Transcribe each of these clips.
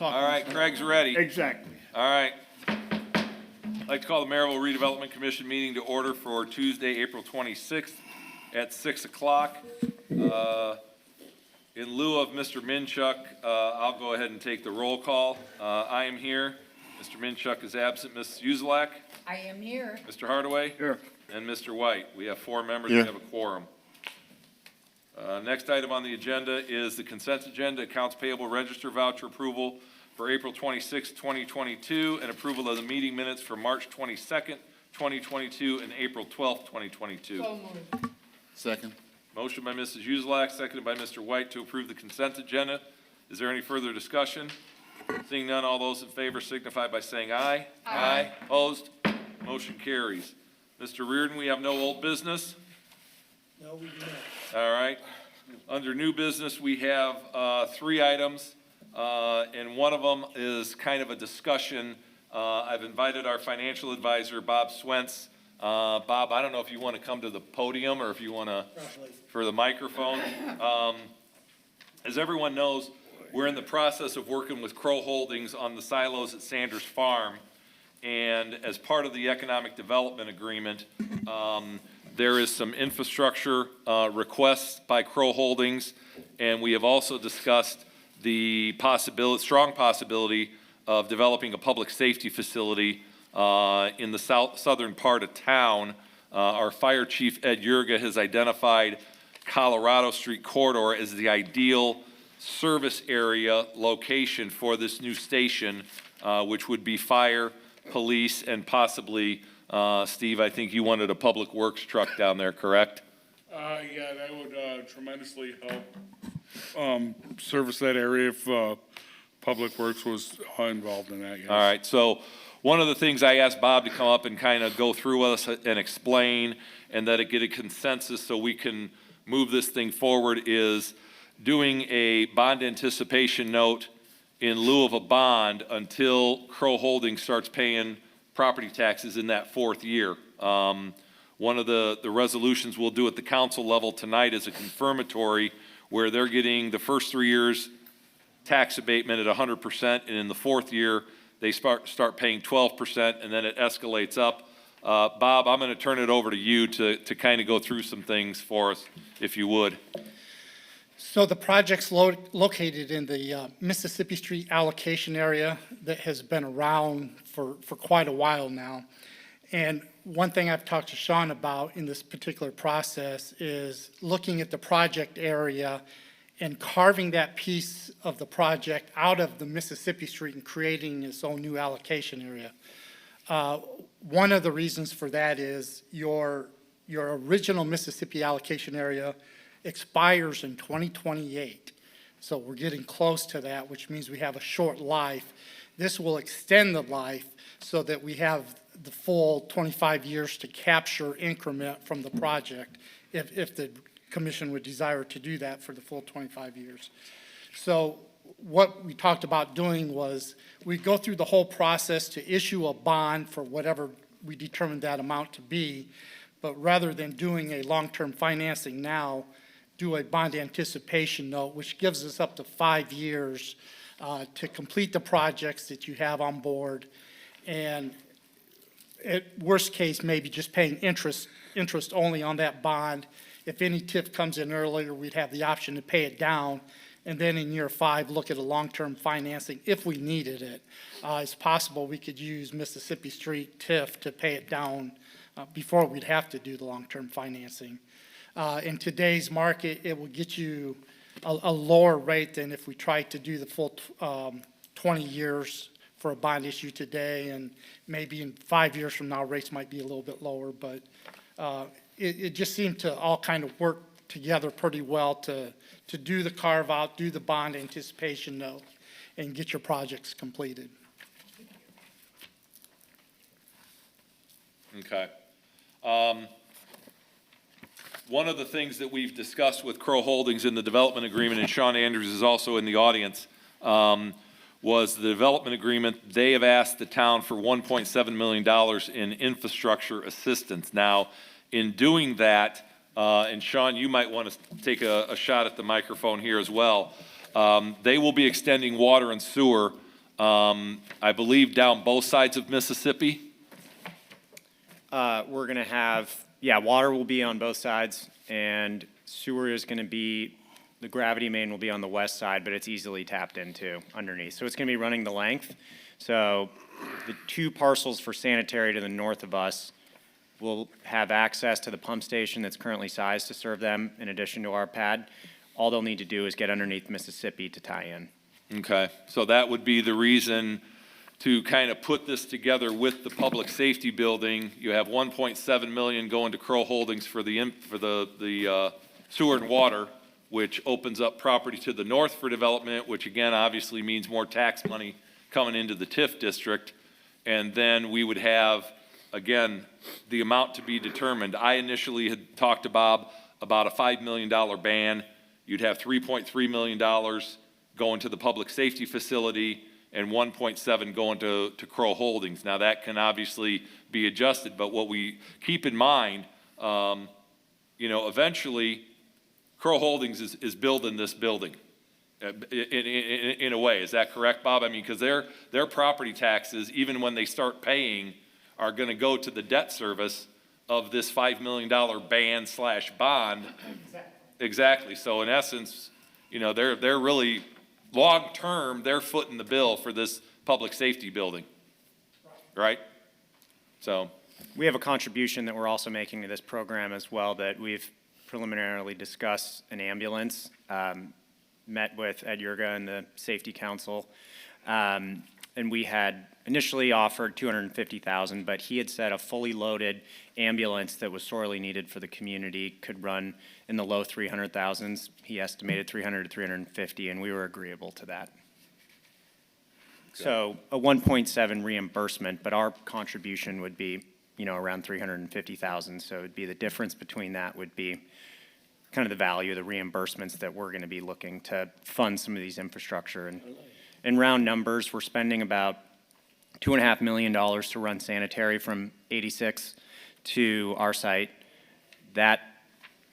All right, Craig's ready. Exactly. All right. I'd like to call the Merrillville Redevelopment Commission meeting to order for Tuesday, April 26th at 6 o'clock. In lieu of Mr. Minchuk, I'll go ahead and take the roll call. I am here. Mr. Minchuk is absent. Ms. Uzelak? I am here. Mr. Hardaway? Here. And Mr. White. We have 4 members. Here. We have a quorum. Next item on the agenda is the consent agenda, accounts payable register voucher approval for April 26, 2022, and approval of the meeting minutes for March 22nd, 2022, and April 12th, 2022. So moved. Second. Motion by Mrs. Uzelak, seconded by Mr. White to approve the consent agenda. Is there any further discussion? Seeing none, all those in favor signify by saying aye. Aye. Opposed? Motion carries. Mr. Reardon, we have no old business? No, we do not. All right. Under new business, we have 3 items, and one of them is kind of a discussion. I've invited our financial advisor, Bob Swentz. Bob, I don't know if you want to come to the podium or if you want to, for the microphone. As everyone knows, we're in the process of working with Crow Holdings on the silos at Sanders Farm. And as part of the economic development agreement, there is some infrastructure requests by Crow Holdings, and we have also discussed the strong possibility of developing a public safety facility in the southern part of town. Our fire chief, Ed Yurga, has identified Colorado Street corridor as the ideal service area location for this new station, which would be fire, police, and possibly, Steve, I think you wanted a public works truck down there, correct? Yeah, that would tremendously help service that area if Public Works was involved in that, yes. All right, so one of the things I asked Bob to come up and kind of go through with us and explain, and that it get a consensus so we can move this thing forward, is doing a bond anticipation note in lieu of a bond until Crow Holdings starts paying property taxes in that 4th year. One of the resolutions we'll do at the council level tonight is a confirmatory where they're getting the first 3 years tax abatement at 100%, and in the 4th year, they start paying 12%, and then it escalates up. Bob, I'm going to turn it over to you to kind of go through some things for us, if you would. So the project's located in the Mississippi Street allocation area that has been around for quite a while now. And one thing I've talked to Sean about in this particular process is looking at the project area and carving that piece of the project out of the Mississippi Street and creating its own new allocation area. One of the reasons for that is your original Mississippi allocation area expires in 2028. So we're getting close to that, which means we have a short life. This will extend the life so that we have the full 25 years to capture increment from the project if the commission would desire to do that for the full 25 years. So what we talked about doing was we go through the whole process to issue a bond for whatever we determined that amount to be, but rather than doing a long-term financing now, do a bond anticipation note, which gives us up to 5 years to complete the projects that you have on board. And at worst case, maybe just paying interest only on that bond. If any TIF comes in earlier, we'd have the option to pay it down. And then in year 5, look at a long-term financing if we needed it. It's possible we could use Mississippi Street TIF to pay it down before we'd have to do the long-term financing. In today's market, it will get you a lower rate than if we tried to do the full 20 years for a bond issue today, and maybe in 5 years from now, rates might be a little bit lower, but it just seemed to all kind of work together pretty well to do the carve out, do the bond anticipation note, and get your projects completed. Okay. One of the things that we've discussed with Crow Holdings in the development agreement, and Sean Andrews is also in the audience, was the development agreement. They have asked the town for $1.7 million in infrastructure assistance. Now, in doing that, and Sean, you might want to take a shot at the microphone here as well. They will be extending water and sewer I believe down both sides of Mississippi. We're gonna have, water will be on both sides, and sewer is gonna be, the gravity main will be on the west side, but it's easily tapped into underneath. So it's gonna be running the length. So the two parcels for sanitary to the north of us will have access to the pump station that's currently sized to serve them in addition to our pad. All they'll need to do is get underneath Mississippi to tie in. Okay, so that would be the reason to kind of put this together with the public safety building. You have 1.7 million going to Crow Holdings for the sewer and water, which opens up property to the north for development, which again, obviously means more tax money coming into the TIF district. And then we would have, again, the amount to be determined. I initially had talked to Bob about a $5 million ban. You'd have $3.3 million going to the public safety facility and 1.7 going to Crow Holdings. Now, that can obviously be adjusted, but what we keep in mind, eventually, Crow Holdings is building this building in a way. Is that correct, Bob? I mean, because their property taxes, even when they start paying, are going to go to the debt service of this $5 million ban/bond. Exactly. So in essence, they're really long-term, they're footing the bill for this public safety building, right? So. We have a contribution that we're also making to this program as well, that we've preliminarily discussed an ambulance, met with Ed Yurga and the Safety Council, and we had initially offered $250,000, but he had said a fully loaded ambulance that was sorely needed for the community could run in the low 300,000s. He estimated 300 to 350, and we were agreeable to that. So a 1.7 reimbursement, but our contribution would be, around 350,000. So it'd be the difference between that would be kind of the value of the reimbursements that we're going to be looking to fund some of these infrastructure. And in round numbers, we're spending about $2.5 million to run sanitary from 86 to our site. That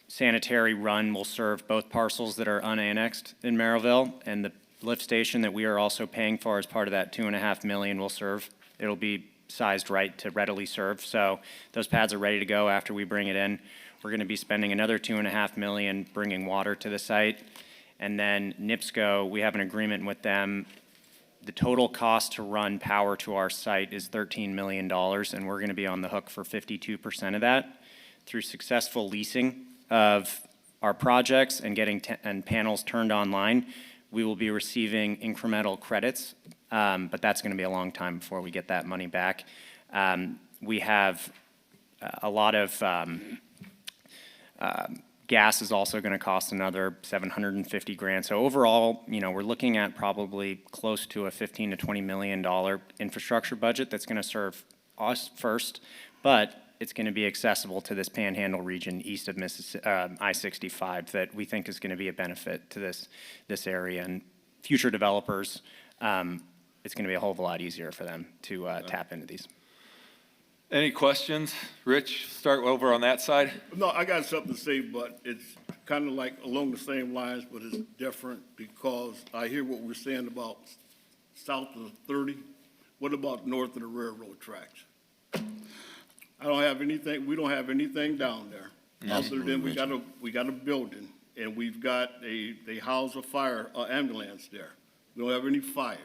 sanitary run will serve both parcels that are unannexed in Merrillville, and the lift station that we are also paying for as part of that $2.5 million will serve. It'll be sized right to readily serve. So those pads are ready to go after we bring it in. We're going to be spending another $2.5 million bringing water to the site. And then NIPSCO, we have an agreement with them. The total cost to run power to our site is $13 million, and we're going to be on the hook for 52% of that through successful leasing of our projects and getting and panels turned online. We will be receiving incremental credits, but that's going to be a long time before we get that money back. We have a lot of gas is also going to cost another $750,000. So overall, we're looking at probably close to a $15 to $20 million infrastructure budget that's going to serve us first, but it's going to be accessible to this Panhandle region east of I-65 that we think is going to be a benefit to this area. And future developers, it's going to be a whole lot easier for them to tap into these. Any questions? Rich, start over on that side. No, I got something to say, but it's kind of like along the same lines, but it's different because I hear what we're saying about south of 30. What about north of the railroad tracks? I don't have anything, we don't have anything down there. Other than we got a building and we've got they house a fire ambulance there. We don't have any fire.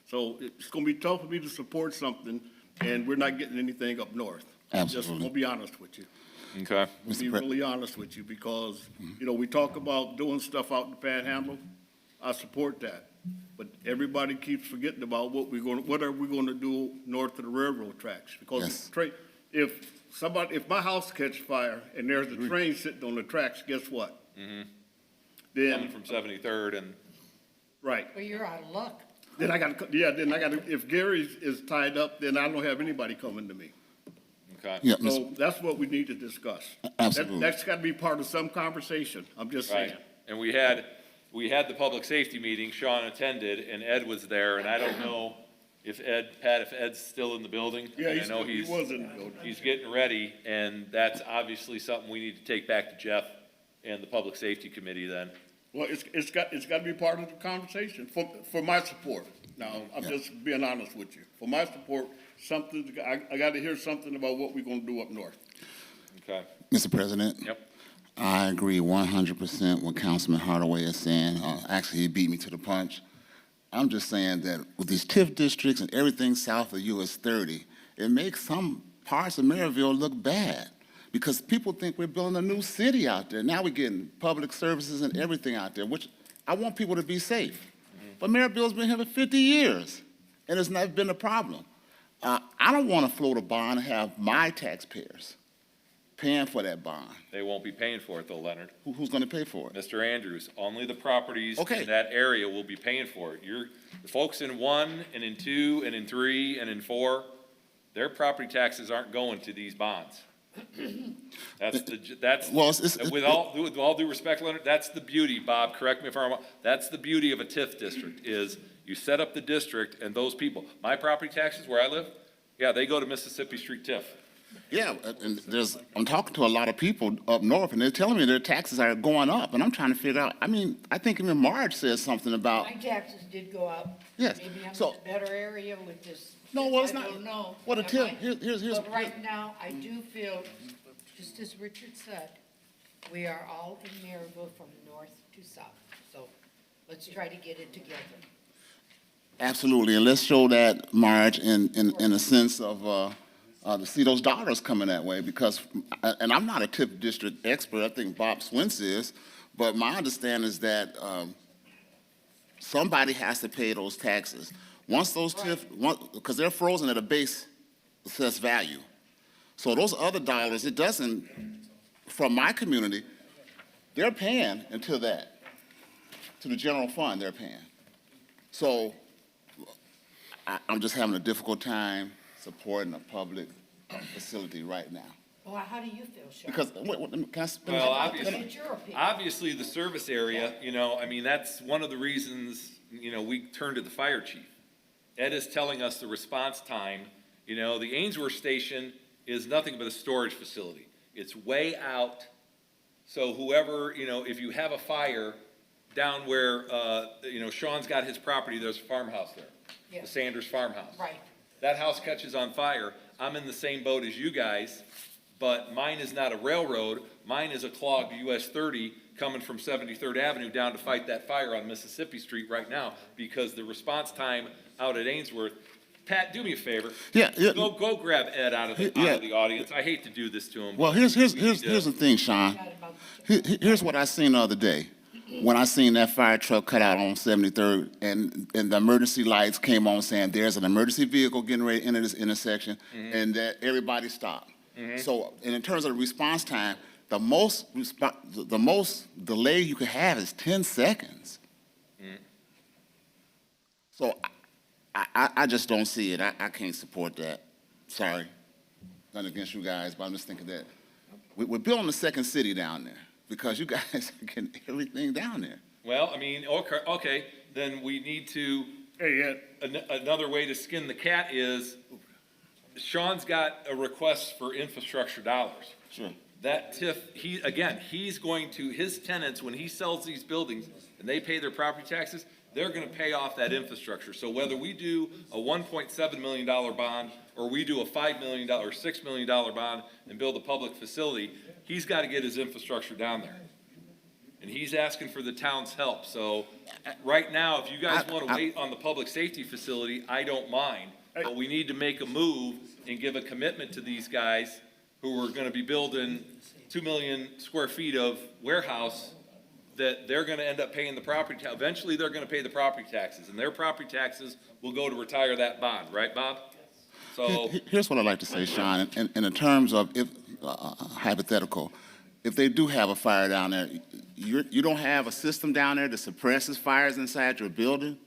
So it's going to be tough for me to support something and we're not getting anything up north. Absolutely. Just, I'll be honest with you. Okay. To be really honest with you, because, we talk about doing stuff out in the Panhandle. I support that. But everybody keeps forgetting about what are we going to do north of the railroad tracks? Because if my house catch fire and there's a train sitting on the tracks, guess what? Coming Then, from 73rd and. right. Well, you're out of luck. Then I got to, if Gary is tied up, then I don't have anybody coming to me. Okay. Yeah, So that's what we need to discuss. Absolutely. That's got to be part of some conversation. I'm just saying. Right. And we had the public safety meeting, Sean attended, and Ed was there, and I don't know if Ed's still in the building. Yeah, I know he was in the building. He's getting ready, and that's obviously something we need to take back to Jeff and the public safety committee then. Well, it's got to be part of the conversation for my support. Now, I'm just being honest with you. For my support, something, I got to hear something about what we're going to do up north. Okay, Mr. President? yep. I agree 100% with Councilman Hardaway is saying. Actually, he beat me to the punch. I'm just saying that with these TIF districts and everything south of US 30, it makes some parts of Merrillville look bad because people think we're building a new city out there. Now we're getting public services and everything out there, which I want people to be safe. But Merrillville's been here for 50 years, and it's never been a problem. I don't want to float a bond and have my taxpayers paying for that bond. They won't be paying for it though, Leonard. Who's going to pay for it? Mr. Andrews, only the properties Okay. in that area will be paying for it. The folks in 1 and in 2 and in 3 and in 4, their property taxes aren't going to these bonds. That's, Well, with all due respect, Leonard, that's the beauty, Bob, correct me if I'm wrong, that's the beauty of a TIF district, is you set up the district and those people, my property taxes where I live, yeah, they go to Mississippi Street TIF. Yeah, and I'm talking to a lot of people up north, and they're telling me their taxes are going up, and I'm trying to figure out, I think even Marge said something about, My taxes did go up. Yes, Maybe I'm so- in a better area with this. No, well, it's I not- don't know. what a Am tip- I? here's- But right now, I do feel, just as Richard said, we are all in Maryville from north to south. So let's try to get it together. absolutely, and let's show that, Marge, in a sense of, to see those dollars coming that way, because, and I'm not a TIF district expert, I think Bob Swintz is, but my understanding is that somebody has to pay those taxes. Once those TIF, because they're frozen at a base assessed value. So those other dollars, it doesn't, from my community, they're paying until that, to the general fund, they're paying. So I'm just having a difficult time supporting a public facility right now. Well, how do you feel, Sean? Because, can I spin Well, that? obviously, What's your opinion? obviously, the service area, that's one of the reasons, we turned to the fire chief. Ed is telling us the response time, the Ainsworth station is nothing but a storage facility. It's way out, so whoever, if you have a fire down where, Sean's got his property, there's a farmhouse there. Yeah. The Sanders farmhouse. Right. That house catches on fire, I'm in the same boat as you guys, but mine is not a railroad, mine is a clogged US 30 coming from 73rd Avenue down to fight that fire on Mississippi Street right now, because the response time out at Ainsworth, Pat, do me a favor. Yeah. Go grab Ed out of the audience, I hate to do this to him. Well, here's the thing, Sean. Not about- Here's what I seen the other day. When I seen that fire truck cut out on 73rd and the emergency lights came on saying there's an emergency vehicle getting ready to enter this intersection and that everybody stopped. So, and in terms of the response time, the most delay you could have is 10 seconds. So I just don't see it. I can't support that. Sorry. Nothing against you guys, but I'm just thinking that we're building a second city down there because you guys are getting everything down there. Well, okay, then we need to, Hey, Ed, another way to skin the cat is, Sean's got a request for infrastructure dollars. Sure. That TIF, he's going to, his tenants, when he sells these buildings and they pay their property taxes, they're gonna pay off that infrastructure. So whether we do a $1.7 million bond or we do a $5 million or $6 million bond and build a public facility, he's gotta get his infrastructure down there. And he's asking for the town's help. So right now, if you guys wanna wait on the public safety facility, I don't mind. But we need to make a move and give a commitment to these guys who are gonna be building 2 million square feet of warehouse, that they're gonna end up paying the property tax. Eventually, they're gonna pay the property taxes, and their property taxes will go to retire that bond, right, Bob? So, Here's what I'd like to say, Sean, in the terms of if, hypothetical, if they do have a fire down there, you don't have a system down there that suppresses fires inside your building?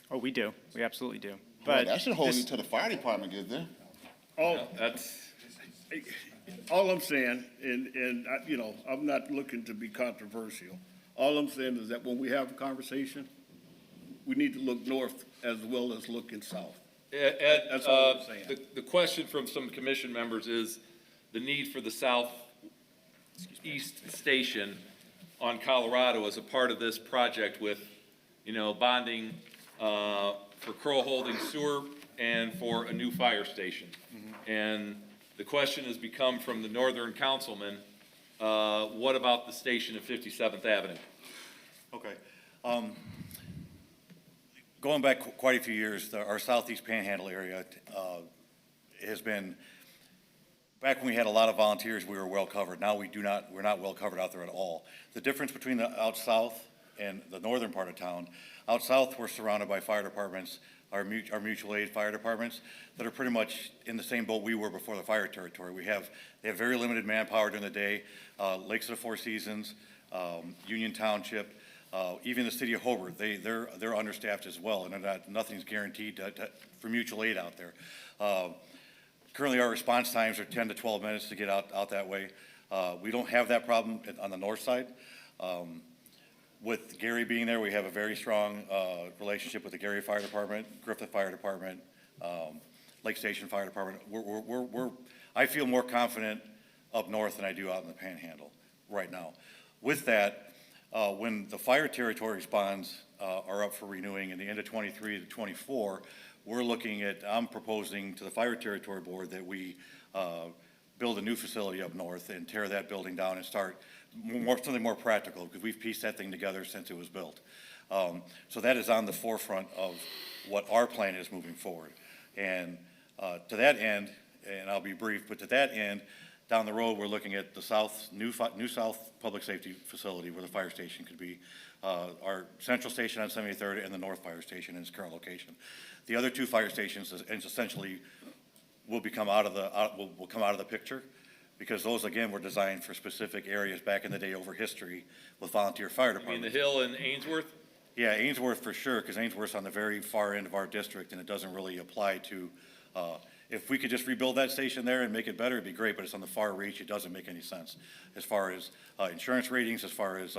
Oh, we do. We absolutely do. Well, But that should hold this- you till the fire department gets there. all I'm saying, and I'm not looking to be controversial. All I'm saying is that when we have a conversation, we need to look north as well as looking south. Ed, That's all I'm saying. the question from some commission members is the need for the southeast station on Colorado as a part of this project with, bonding, for Crow Holdings Sewer and for a new fire station. And the question has become from the northern councilman, what about the station at 57th Avenue? Okay. Going back quite a few years, our southeast panhandle area has been, back when we had a lot of volunteers, we were well covered. Now we're not well covered out there at all. The difference between the out south and the northern part of town, out south, we're surrounded by fire departments, our mutual aid fire departments that are pretty much in the same boat we were before the fire territory. They have very limited manpower during the day. Lakes of the Four Seasons, Union Township, even the city of Hobart, they're understaffed as well, and nothing's guaranteed for mutual aid out there. Currently, our response times are 10 to 12 minutes to get out that way. We don't have that problem on the north side. With Gary being there, we have a very strong relationship with the Gary Fire Department, Griffith Fire Department, Lake Station Fire Department. I feel more confident up north than I do out in the Panhandle right now. With that, when the fire territories bonds are up for renewing in the end of 23 to 24, I'm proposing to the Fire Territory Board that we build a new facility up north and tear that building down and start something more practical, because we've pieced that thing together since it was built. So that is on the forefront of what our plan is moving forward. And to that end, and I'll be brief, but to that end, down the road, we're looking at the new south public safety facility where the fire station could be, our central station on 73rd and the north fire station in its current location. The other two fire stations essentially will come out of the picture, because those, again, were designed for specific areas back in the day over history with volunteer fire I mean, departments. the Hill and Ainsworth? Yeah, Ainsworth for sure, because Ainsworth's on the very far end of our district, and it doesn't really apply to, if we could just rebuild that station there and make it better, it'd be great, but it's on the far reach, it doesn't make any sense. As far as insurance ratings, as far as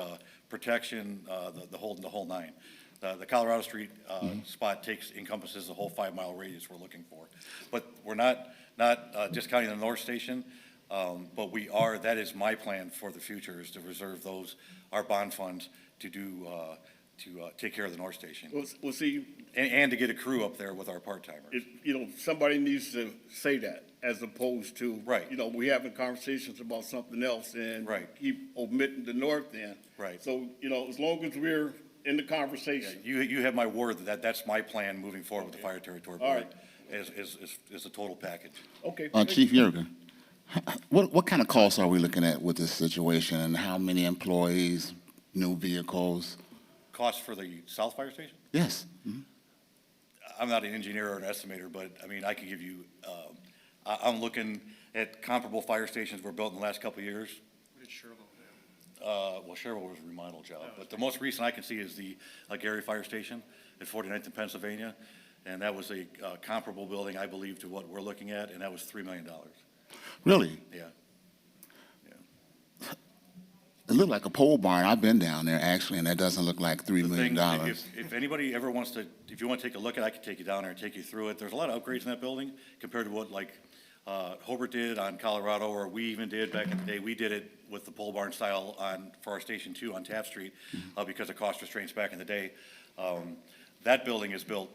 protection, the whole nine. The Colorado Street spot encompasses the whole 5-mile radius we're looking for. But we're not discounting the North Station, but that is my plan for the future, is to reserve our bond funds to take care of the North Station. Well, see, And to get a crew up there with our part-timers. somebody needs to say that, as opposed to. Right. We having conversations about something else and. Right. Keep omitting the north end. Right. So, as long as we're in the conversation. You have my word that's my plan moving forward with the Fire Territory All Board, right. is a total package. Okay. Chief Yerger, what kind of costs are we looking at with this situation, and how many employees, new vehicles? Cost for the South Fire Station? Yes. Mhm. I'm not an engineer or an estimator, but I mean, I can give you, I'm looking at comparable fire stations were built in the last couple of years. Well, Sherwood was a remodel job, but the most recent I can see is the Gary Fire Station at 49th in Pennsylvania, and that was a comparable building, I believe, to what we're looking at, and that was $3 million. Really? Yeah. It looked like a pole barn. I've been down there, actually, and that doesn't look like $3 The million. thing, if anybody ever wants to, if you want to take a look at it, I can take you down there and take you through it. There's a lot of upgrades in that building compared to what Hobart did on Colorado, or we even did back in the day. We did it with the pole barn style for our Station 2 on Taft Street because of cost restraints back in the day. That building is built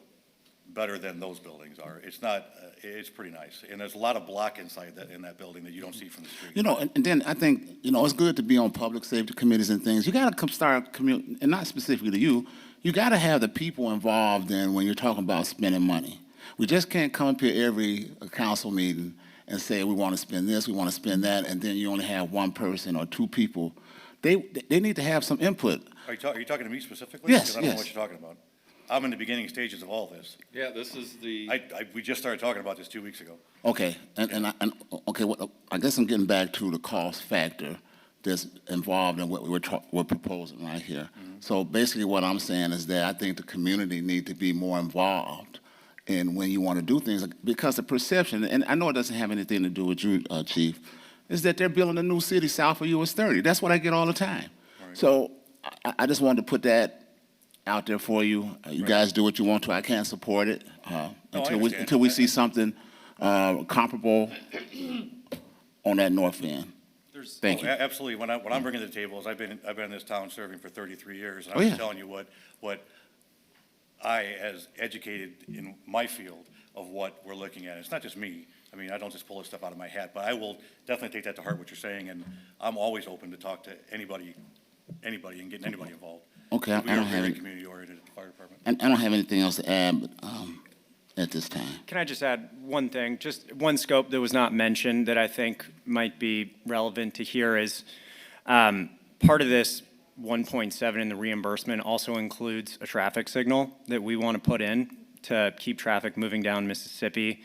better than those buildings are. It's pretty nice. And there's a lot of block inside in that building that you don't see from the street. And then I think, it's good to be on public safety committees and things. You got to start, and not specifically to you, you got to have the people involved in when you're talking about spending money. We just can't come up here every council meeting and say, we want to spend this, we want to spend that, and then you only have one person or two people. They need to have some input. Are you talking to me specifically? Yes, Because I don't know yes. what you're talking about. I'm in the beginning stages of all this. Yeah, this is the. We just started talking about this 2 weeks ago. Okay, I guess I'm getting back to the cost factor that's involved in what we're proposing right here. So basically what I'm saying is that I think the community need to be more involved in when you want to do things, because the perception, and I know it doesn't have anything to do with you, Chief, is that they're building a new city south of US 30. That's what I get all the time. Right. So I just wanted to put that out there for you. You guys do what you want to. I can't support it until we see something comparable on that north end. Thank you. Absolutely. What I'm bringing to the table is I've been in this town serving for 33 years. And Oh, I'm yeah. just telling you what as educated in my field of what we're looking at. It's not just me. I mean, I don't just pull this stuff out of my hat, but I will definitely take that to heart, what you're saying, and I'm always open to talk to anybody and getting anybody involved. Okay, I We are don't have very any, community-oriented at the fire department. I don't have anything else to add, but, at this time. Can I just add one thing? Just one scope that was not mentioned that I think might be relevant to here is part of this 1.7 in the reimbursement also includes a traffic signal that we want to put in to keep traffic moving down Mississippi.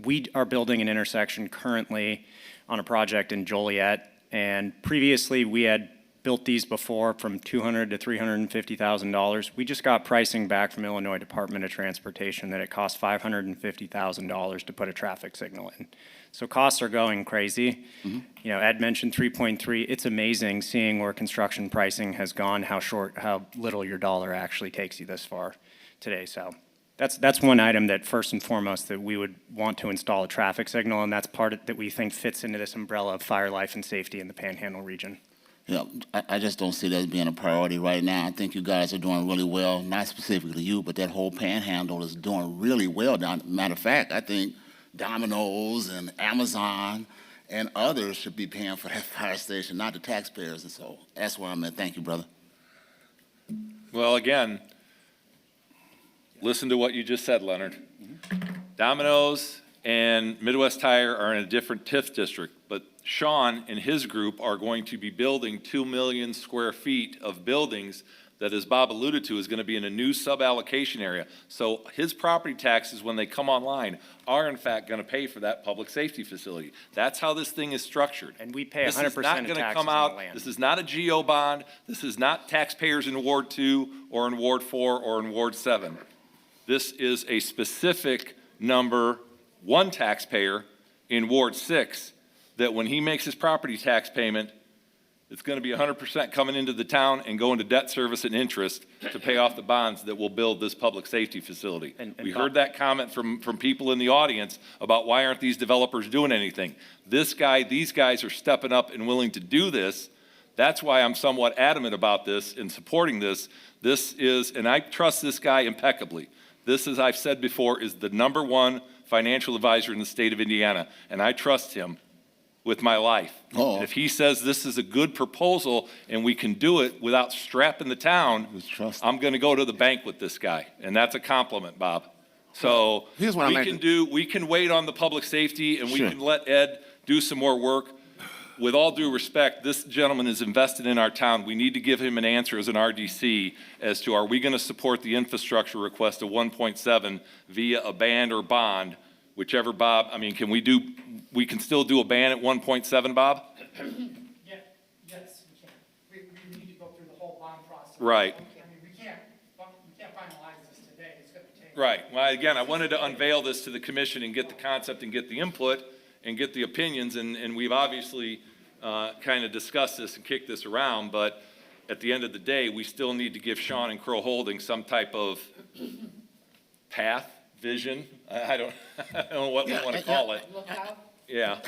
We are building an intersection currently on a project in Joliet, and previously we had built these before from $200,000 to $350,000. We just got pricing back from Illinois Department of Transportation that it costs $550,000 to put a traffic signal in. So costs are going crazy. You know, Ed mentioned 3.3. It's amazing seeing where construction pricing has gone, how little your dollar actually takes you this far today. So that's one item that first and foremost that we would want to install a traffic signal, and that's part that we think fits into this umbrella of fire, life, and safety in the Panhandle region. Yeah, I just don't see that as being a priority right now. I think you guys are doing really well, not specifically you, but that whole Panhandle is doing really well. Matter of fact, I think Domino's and Amazon and others should be paying for that fire station, not the taxpayers. And so that's where I'm at. Thank you, brother. Well, again, listen to what you just said, Leonard. Domino's and Midwest Tire are in a different TIF district, but Sean and his group are going to be building 2 million square feet of buildings that, as Bob alluded to, is going to be in a new sub-allocation area. So his property taxes, when they come online, are in fact going to pay for that public safety facility. That's how this thing is structured. And we pay 100% This is not of going to taxes come on out. the land. This is not a GO bond. This is not taxpayers in Ward 2 or in Ward 4 or in Ward 7. This is a specific number one taxpayer in Ward 6 that when he makes his property tax payment, it's going to be 100% coming into the town and going to debt service and interest to pay off the bonds that will build this public safety facility. And We Bob- heard that comment from people in the audience about why aren't these developers doing anything? These guys are stepping up and willing to do this. That's why I'm somewhat adamant about this and supporting this. This is, and I trust this guy impeccably. This, as I've said before, is the #1 financial advisor in the state of Indiana, and I trust him with my life. Oh. And if he says this is a good proposal and we can do it without strapping the town, Just trust I'm going to go to the bank with this guy, and that's a compliment, Bob. So Here's what I'm we can wait on the public safety, and we Sure. can let Ed do some more work. With all due respect, this gentleman is invested in our town. We need to give him an answer as an RDC as to, are we going to support the infrastructure request of 1.7 via a band or bond, whichever, Bob, I mean, we can still do a band at 1.7, Bob? Yeah, yes, we can. We need to go through the whole bond process. Right. I mean, we can't finalize this today. It's going to take. Right. Well, again, I wanted to unveil this to the commission and get the concept and get the input and get the opinions, and we've obviously kind of discussed this and kicked this around, but at the end of the day, we still need to give Sean and Crow Holdings some type of path, vision. I don't know what we want to call it. Look out. Yeah.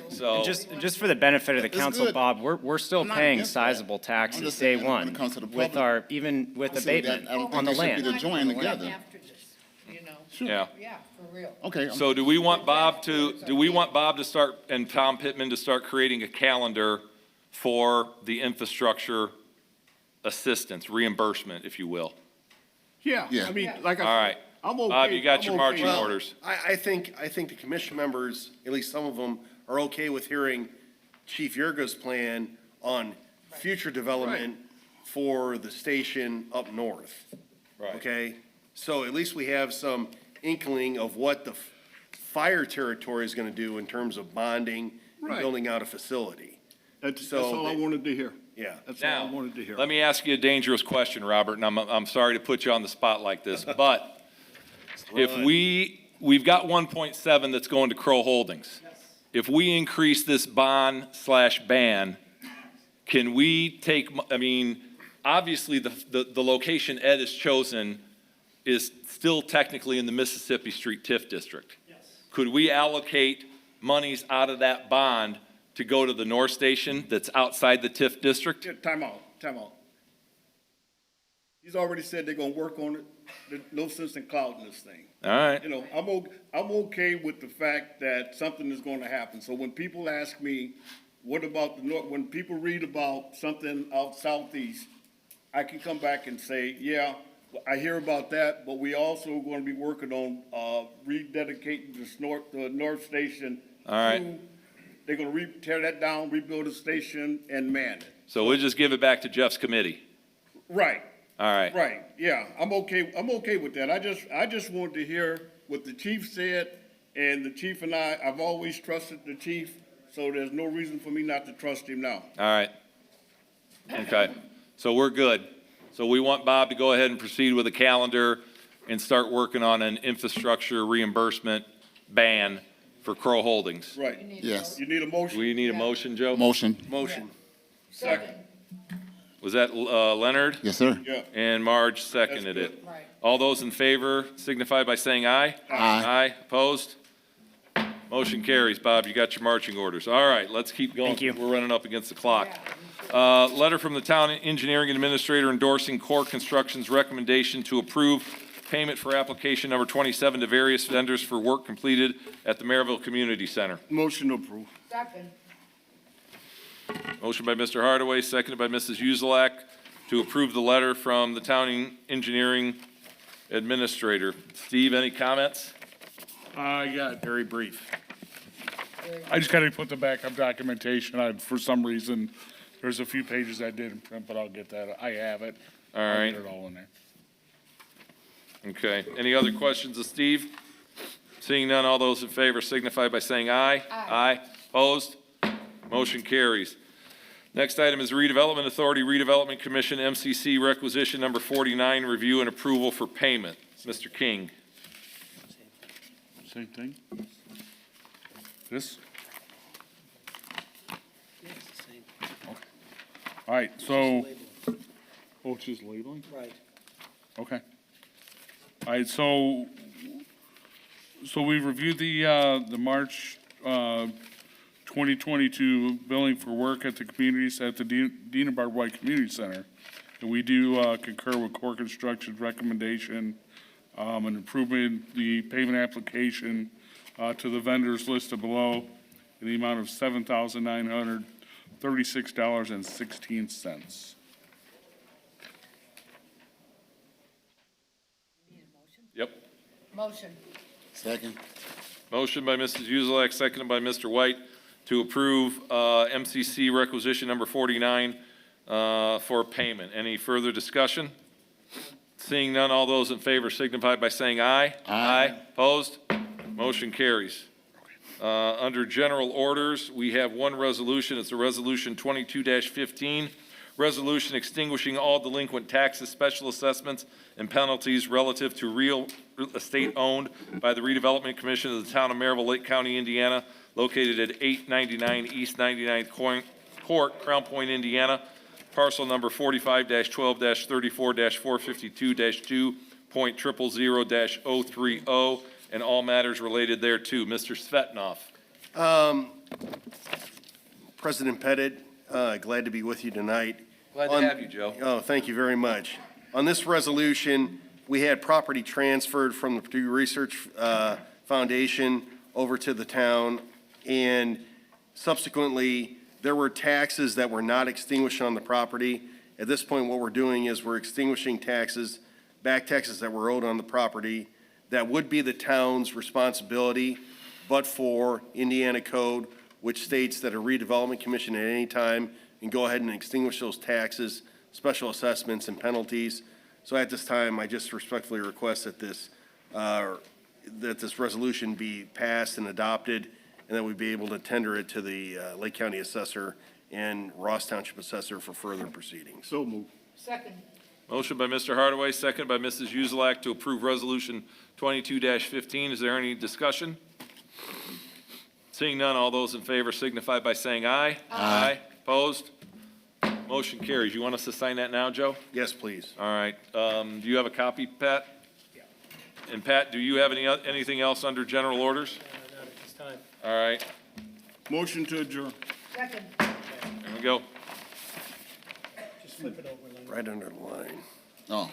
So, Just for the benefit of the It's council, good. Bob, we're still I'm not paying against that. sizable I'm taxes just day saying, when one it comes to the with public, even with I say that abatement I don't on the think they should be land. joined Right together. after this, you know? yeah. Yeah, for real. Okay. So do we want Bob to start, and Tom Pittman to start creating a calendar for the infrastructure assistance, reimbursement, if you will? Yeah, Yeah. I mean, like All I right. said, I'm okay. Bob, you got I'm your okay. marching Well, orders. I think the commission members, at least some of them, are okay with hearing Chief Yurga's plan on future development for the station up north. Right. Okay? So at least we have some inkling of what the fire territory is gonna do in terms of bonding and Right. building out a facility. That's So all I they- wanted to hear. Yeah. That's all I Now, wanted to hear. let me ask you a dangerous question, Robert, and I'm sorry to put you on the spot like this, but if we've got 1.7 that's going to Crow Holdings. If we increase this bond/ban, can we take, I mean, obviously the location Ed has chosen is still technically in the Mississippi Street TIF district. Yes. Could we allocate monies out of that bond to go to the North Station that's outside the TIF district? Yeah, time out. He's already said they're gonna work on it. no sense in clouding this thing. All right. You know, I'm okay with the fact that something is gonna happen. So when people ask me, what about the north, when people read about something out southeast, I can come back and say, yeah, I hear about that, but we also gonna be working on, rededicating the north station. All right. They're gonna tear that down, rebuild the station and man it. So we'll just give it back to Jeff's committee. Right. All right. Right, yeah, I'm okay with that. I just wanted to hear what the chief said, and the chief and I've always trusted the chief, so there's no reason for me not to trust him now. All right. Okay. So we're good. So we want Bob to go ahead and proceed with a calendar and start working on an infrastructure reimbursement ban for Crow Holdings. Right. Yes. You need a motion? We need a motion, Joe? Motion. Motion. Second. Was that Leonard? Yes, sir. Yeah. And Marge seconded That's it. Right. All those in favor signify by saying aye. Aye. Aye. Opposed? Motion carries. Bob, you got your marching orders. All right, let's keep going. Thank you. We're running up against the clock. Letter from the Town Engineering Administrator endorsing Core Construction's recommendation to approve payment for application number 27 to various vendors for work completed at the Merrillville Community Center. Motion approved. Second. Motion by Mr. Hardaway, seconded by Mrs. Uzelak, to approve the letter from the Town Engineering Administrator. Steve, any comments? I got, Very brief. I just gotta put the backup documentation. For some reason, there's a few pages I didn't print, but I'll get that. I have it. All I'll right. get it all in there. Okay. Any other questions of Steve? Seeing none, all those in favor signify by saying aye. Aye. Opposed? Motion carries. Next item is Redevelopment Authority, Redevelopment Commission, MCC requisition number 49, review and approval for payment. Mr. King. Same thing? This? All right, so, oh, it's just labeling? Right. Okay. All right, so we reviewed the March 2022 billing for work at the communities at the Dean and Barbara White Community Center. And we do concur with Core Construction's recommendation and approving the payment application to the vendors listed below in the amount of $7,936.16. Yep. Motion. Second. Motion by Mrs. Uzelak, seconded by Mr. White, to approve MCC requisition number 49 for payment. Any further discussion? Seeing none, all those in favor signify by saying aye. Aye. Opposed? Motion carries. Under general orders, we have one resolution. It's a resolution 22-15. Resolution extinguishing all delinquent taxes, special assessments, and penalties relative to real estate owned by the Redevelopment Commission of the Town of Merrillville, Lake County, Indiana, located at 899 East 99th Court, Crown Point, Indiana, parcel number 45-12-34-452-2.000-030, and all matters related thereto. Mr. Svetnov. President Pettit, glad to be with you tonight. Glad to have you, Joe. Oh, thank you very much. On this resolution, we had property transferred from the Purdue Research Foundation over to the town, and subsequently, there were taxes that were not extinguished on the property. At this point, what we're doing is we're extinguishing taxes, back taxes that were owed on the property that would be the town's responsibility, but for Indiana code, which states that a redevelopment commission at any time can go ahead and extinguish those taxes, special assessments, and penalties. So at this time, I just respectfully request that this resolution be passed and adopted, and that we be able to tender it to the Lake County Assessor and Ross Township Assessor for further proceedings. So moved. Second. Motion by Mr. Hardaway, seconded by Mrs. Uzelak to approve Resolution 22-15. Is there any discussion? Seeing none, all those in favor signify by saying aye. Aye. Opposed? Motion carries. You want us to sign that now, Joe? Yes, please. All right. Do you have a copy, Pat? Yeah. And Pat, do you have anything else under general orders? Not at this time. All right. Motion to adjourn. Second. There we go. Just flip it over, Leonard. Right under the line. Oh,